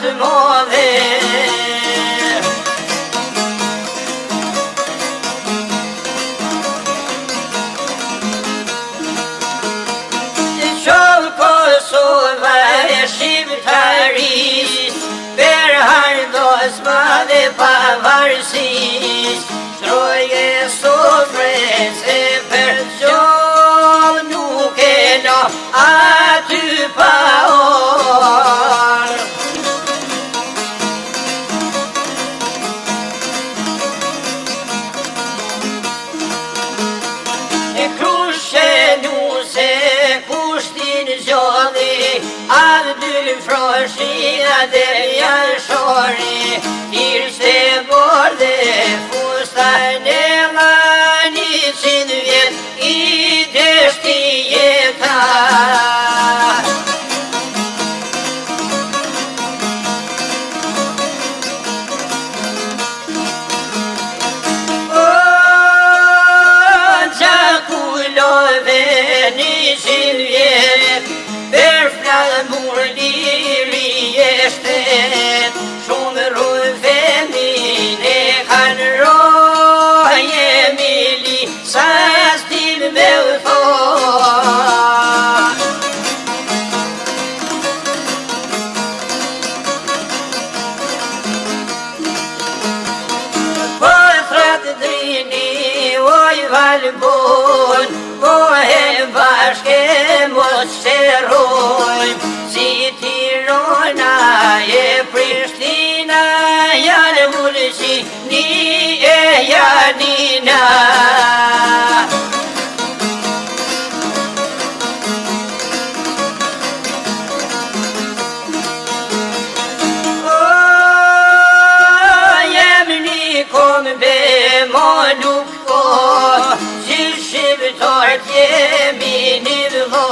të modhe. Qovë Kosova e Shqiptaris, për hardos madhe pavarësis, troje sofres e për qovë nuk e no aty pa orë. E krushe nuse kushtin zjodhi, atë dy froshia dhe jashori, tirse borde fustan e mani qin vjet i deshti jeta. Mur liri e shtet, shumë rrëvenin e kanë roje mili, sa stil me u thot. Po thratë drini, oj valbon, po e bashke mos qërojmë, si Tirana e Prishtina, janë mundësi një e janina. Jem një kom be mo nuk ko, si shqiptar t'jemi një vë,